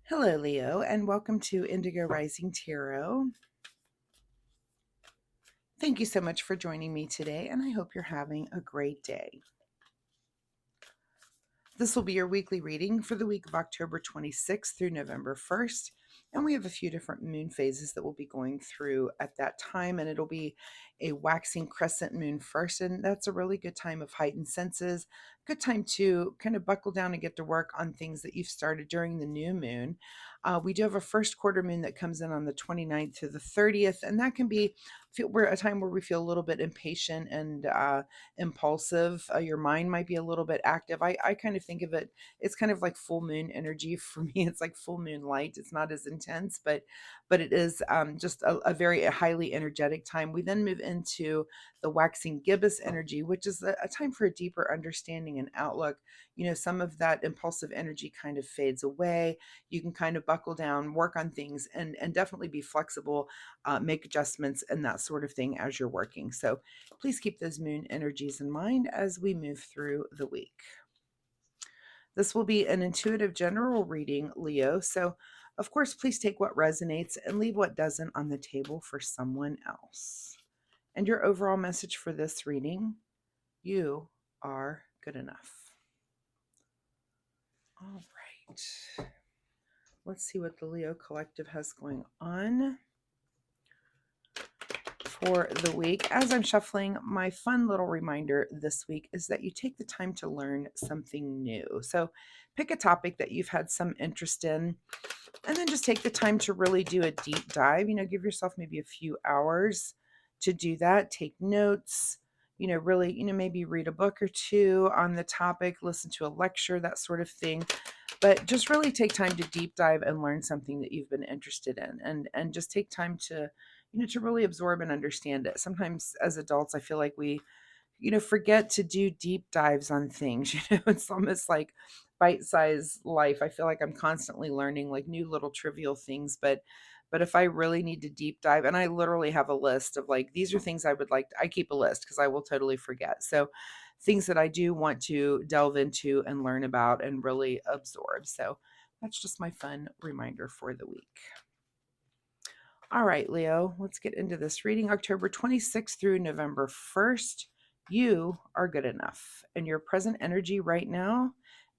Hello, Leo, and welcome to Indigo Rising Tarot. Thank you so much for joining me today, and I hope you're having a great day. This will be your weekly reading for the week of October 26th through November 1st. And we have a few different moon phases that we'll be going through at that time. And it'll be a waxing crescent moon first. And that's a really good time of heightened senses. Good time to kind of buckle down and get to work on things that you've started during the new moon. We do have a first quarter moon that comes in on the 29th to the 30th. And that can be a time where we feel a little bit impatient and impulsive. Your mind might be a little bit active. I kind of think of it, it's kind of like full moon energy for me. It's like full moon light. It's not as intense, but it is just a very highly energetic time. We then move into the waxing gibbous energy, which is a time for a deeper understanding and outlook. Some of that impulsive energy kind of fades away. You can kind of buckle down, work on things, and definitely be flexible, make adjustments and that sort of thing as you're working. So please keep those moon energies in mind as we move through the week. This will be an intuitive general reading, Leo. So, of course, please take what resonates and leave what doesn't on the table for someone else. And your overall message for this reading: you are good enough. All right. Let's see what the Leo Collective has going on for the week. As I'm shuffling, my fun little reminder this week is that you take the time to learn something new. So pick a topic that you've had some interest in, and then just take the time to really do a deep dive. Give yourself maybe a few hours to do that. Take notes, really, maybe read a book or two on the topic, listen to a lecture, that sort of thing. But just really take time to deep dive and learn something that you've been interested in, and just take time to to really absorb and understand it. Sometimes as adults, I feel like we forget to do deep dives on things. It's almost like bite-sized life. I feel like I'm constantly learning like new little trivial things, but if I really need to deep dive, and I literally have a list of like, these are things I would like I keep a list because I will totally forget. So things that I do want to delve into and learn about and really absorb. So that's just my fun reminder for the week. All right, Leo, let's get into this reading. October 26th through November 1st. You are good enough. And your present energy right now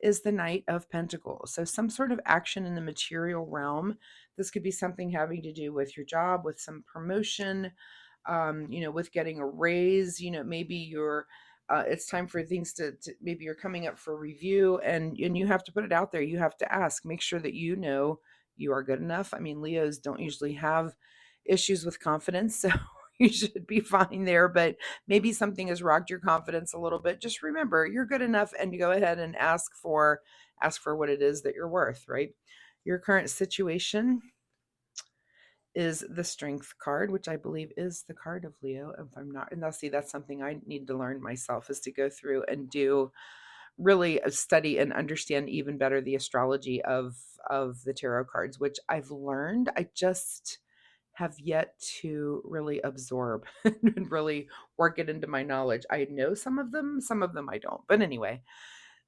is the Knight of Pentacles. So, some sort of action in the material realm. This could be something having to do with your job, with some promotion, with getting a raise. Maybe it's time for things to maybe you're coming up for review, and you have to put it out there. You have to ask, make sure that you are good enough. I mean, Leos don't usually have issues with confidence, so you should be fine there. But maybe something has rocked your confidence a little bit. Just remember, you're good enough, and you go ahead and ask for what it is that you're worth, right? Your current situation is the Strength card, which I believe is the card of Leo. If I'm not, and that's something I need to learn myself, is to go through and do really study and understand even better the astrology of the tarot cards, which I've learned. I just have yet to really absorb and really work it into my knowledge. I know some of them I don't. But anyway,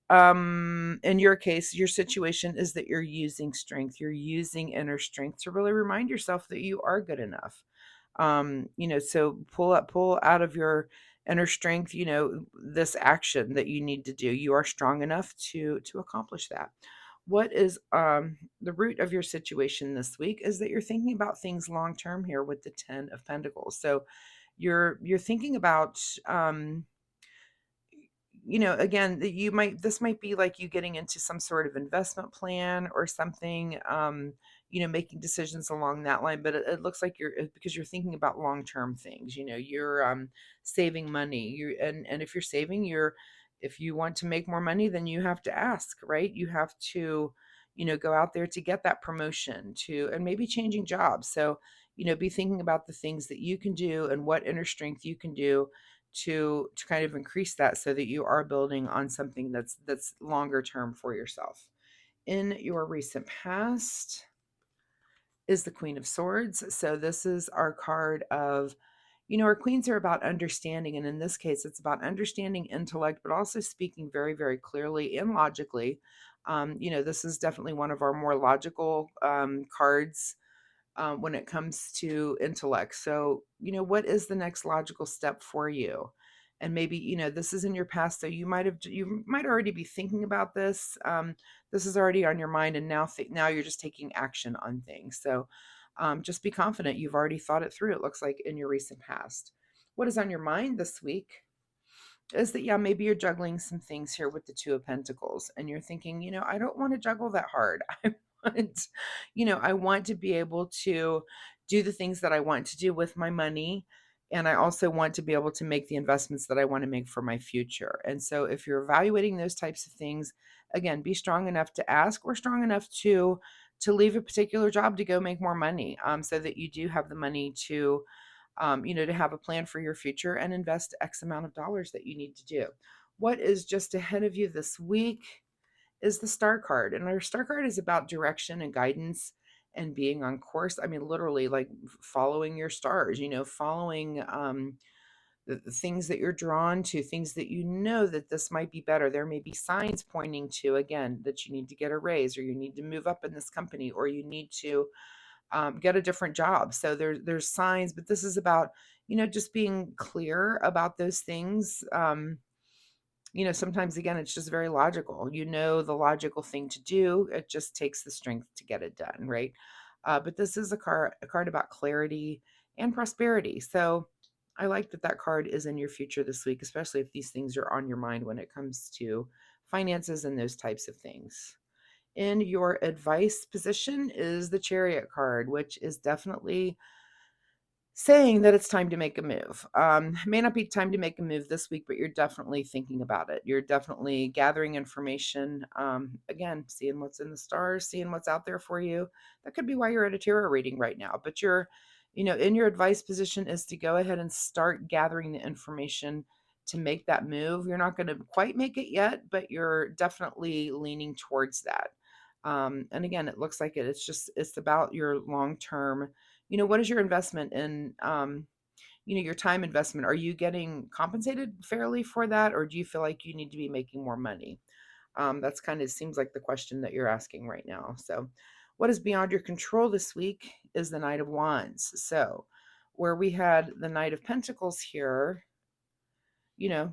in your case, your situation is that you're using strength, you're using inner strength to really remind yourself that you are good enough. So pull out of your inner strength, this action that you need to do. You are strong enough to accomplish that. What is the root of your situation this week is that you're thinking about things long term here with the 10 of Pentacles. So you're thinking about again, that this might be like you getting into some sort of investment plan or something, making decisions along that line. But it looks like because you're thinking about long-term things. You're saving money. And if you're saving, if you want to make more money, then you have to ask, right? You have to, go out there to get that promotion, and maybe changing jobs. So, be thinking about the things that you can do and what inner strength you can do to kind of increase that, so that you are building on something that's longer term for yourself. In your recent past is the Queen of Swords. So this is our card of, our queens are about understanding. And in this case, it's about understanding intellect, but also speaking very, very clearly and logically. This is definitely one of our more logical cards when it comes to intellect. So, what is the next logical step for you? And maybe, this is in your past, so you might already be thinking about this. This is already on your mind, and now you're just taking action on things. So, just be confident you've already thought it through. It looks like in your recent past. What is on your mind this week? Is that, yeah, maybe you're juggling some things here with the Two of Pentacles, and you're thinking, I don't want to juggle that hard. Want, I want to be able to do the things that I want to do with my money. And I also want to be able to make the investments that I want to make for my future. And so if you're evaluating those types of things, again, be strong enough to ask, or strong enough to leave a particular job to go make more money, so that you do have the money to have a plan for your future and invest X amount of dollars that you need to do. What is just ahead of you this week is the star card. And our star card is about direction and guidance and being on course. I mean, literally, like following your stars, following the things that you're drawn to, things that that this might be better. There may be signs pointing to, again, that you need to get a raise, or you need to move up in this company, or you need to get a different job. So there's signs, but this is about, just being clear about those things. Sometimes, again, it's just very logical. The logical thing to do. It just takes the strength to get it done, right? But this is a card about clarity and prosperity. So I like that card is in your future this week, especially if these things are on your mind when it comes to finances and those types of things. In your advice position is the Chariot card, which is definitely saying that it's time to make a move. May not be time to make a move this week, but you're definitely thinking about it. You're definitely gathering information. Again, seeing what's in the stars, seeing what's out there for you. That could be why you're at a tarot reading right now. But in your advice position is to go ahead and start gathering the information to make that move. You're not going to quite make it yet, but you're definitely leaning towards that. And again, it looks like it's about your long term. What is your investment in, your time investment? Are you getting compensated fairly for that, or do you feel like you need to be making more money? That's kind of seems like the question that you're asking right now. So, what is beyond your control this week is the Knight of Wands. So, where we had the Knight of Pentacles here,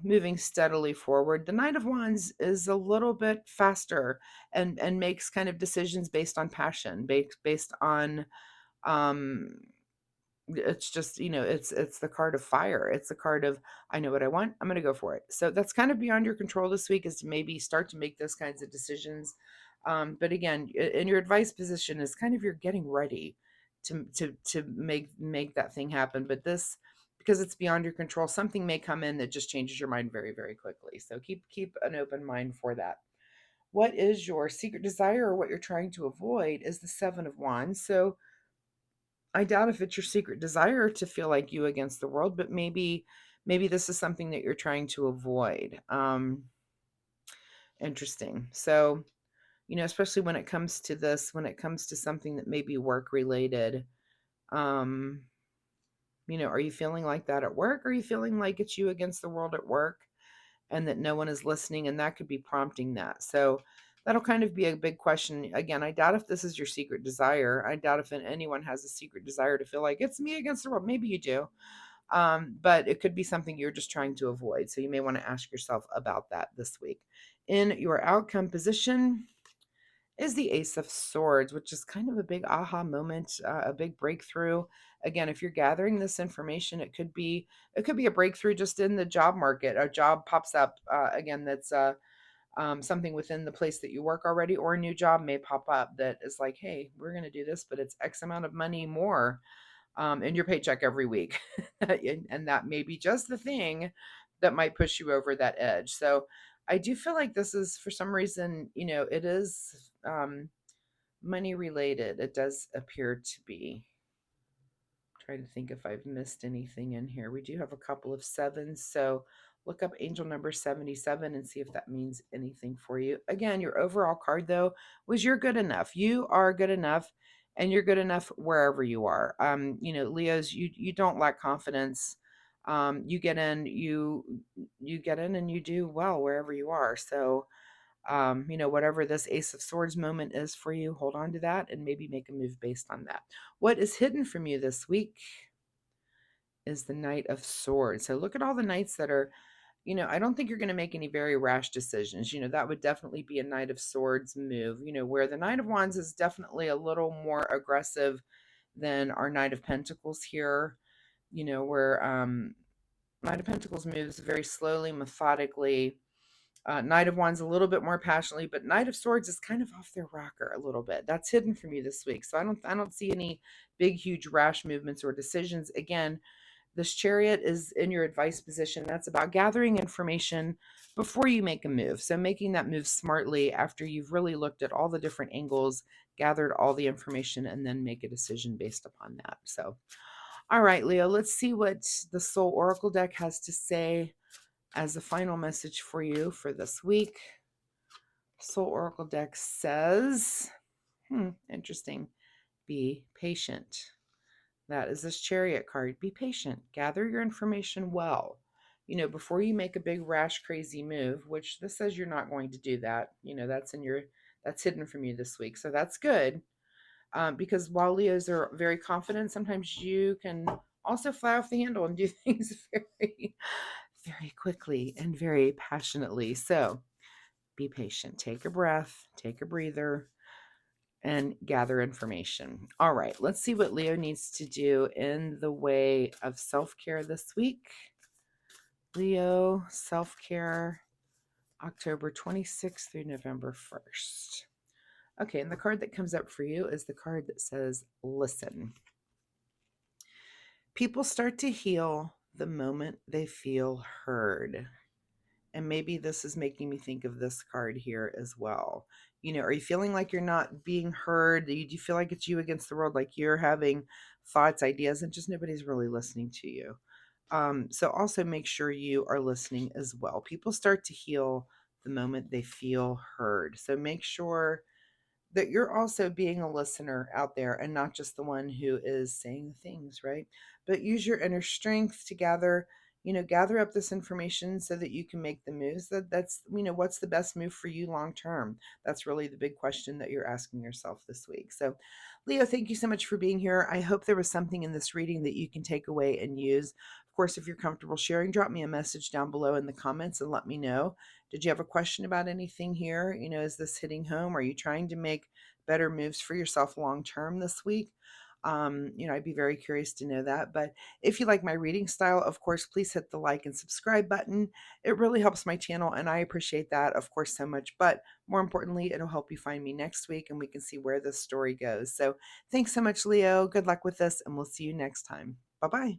moving steadily forward, the Knight of Wands is a little bit faster and makes kind of decisions based on passion, based on um it's just, it's the card of fire. It's the card of, I know what I want, I'm going to go for it. So that's kind of beyond your control this week, is to maybe start to make those kinds of decisions. But again, in your advice position is kind of you're getting ready to make that thing happen. But this, because it's beyond your control, something may come in that just changes your mind very, very quickly. So keep an open mind for that. What is your secret desire, or what you're trying to avoid, is the Seven of Wands. So I doubt if it's your secret desire to feel like you against the world, but maybe this is something that you're trying to avoid. Interesting. So, especially when it comes to this, when it comes to something that may be work related, um, are you feeling like that at work? Are you feeling like it's you against the world at work, and that no one is listening, and that could be prompting that? So that'll kind of be a big question. Again, I doubt if this is your secret desire. I doubt if anyone has a secret desire to feel like it's me against the world. Maybe you do. But it could be something you're just trying to avoid. So you may want to ask yourself about that this week. In your outcome position is the Ace of Swords, which is kind of a big aha moment, a big breakthrough. Again, if you're gathering this information, it could be a breakthrough just in the job market. A job pops up, again, that's something within the place that you work already, or a new job may pop up that is like, hey, we're going to do this, but it's X amount of money more in your paycheck every week. And that may be just the thing that might push you over that edge. So I do feel like this is, for some reason, it is money related. It does appear to be. Trying to think if I've missed anything in here. We do have a couple of sevens, so look up angel number 77 and see if that means anything for you. Again, your overall card, though, was you're good enough. You are good enough, and you're good enough wherever you are. Leos, you don't lack confidence. You get in and you do well wherever you are. So Whatever this Ace of Swords moment is for you, hold on to that and maybe make a move based on that. What is hidden from you this week is the Knight of Swords. So look at all the knights that are, I don't think you're going to make any very rash decisions. That would definitely be a Knight of Swords move, where the Knight of Wands is definitely a little more aggressive than our Knight of Pentacles here, where Knight of Pentacles moves very slowly, methodically. Knight of Wands a little bit more passionately, but Knight of Swords is kind of off their rocker a little bit. That's hidden from you this week. So I don't see any big, huge rash movements or decisions. Again, this Chariot is in your advice position. That's about gathering information before you make a move. So making that move smartly after you've really looked at all the different angles, gathered all the information, and then make a decision based upon that. So, all right, Leo, let's see what the Soul Oracle deck has to say as a final message for you for this week. Soul Oracle deck says, interesting, be patient. That is this Chariot card. Be patient. Gather your information well. Before you make a big rash crazy move, which this says you're not going to do that. That's hidden from you this week. So that's good. Because while Leos are very confident, sometimes you can also fly off the handle and do things very, very quickly and very passionately. So be patient. Take a breath, take a breather, and gather information. All right, let's see what Leo needs to do in the way of self-care this week. Leo, self-care, October 26th through November 1st. Okay, and the card that comes up for you is the card that says, listen. People start to heal the moment they feel heard. And maybe this is making me think of this card here as well. Are you feeling like you're not being heard? Do you feel like it's you against the world, like you're having thoughts, ideas, and just nobody's really listening to you? So also make sure you are listening as well. People start to heal the moment they feel heard. So make sure that you're also being a listener out there and not just the one who is saying things, right? But use your inner strength to gather up this information so that you can make the moves. That's what's the best move for you long term? That's really the big question that you're asking yourself this week. So Leo, thank you so much for being here. I hope there was something in this reading that you can take away and use. Of course, if you're comfortable sharing, drop me a message down below in the comments and let me know. Did you have a question about anything here? Is this hitting home? Are you trying to make better moves for yourself long term this week? I'd be very curious to know that. But if you like my reading style, of course, please hit the like and subscribe button. It really helps my channel, and I appreciate that, of course, so much. But more importantly, it'll help you find me next week, and we can see where this story goes. So thanks so much, Leo. Good luck with this, and we'll see you next time. Bye-bye.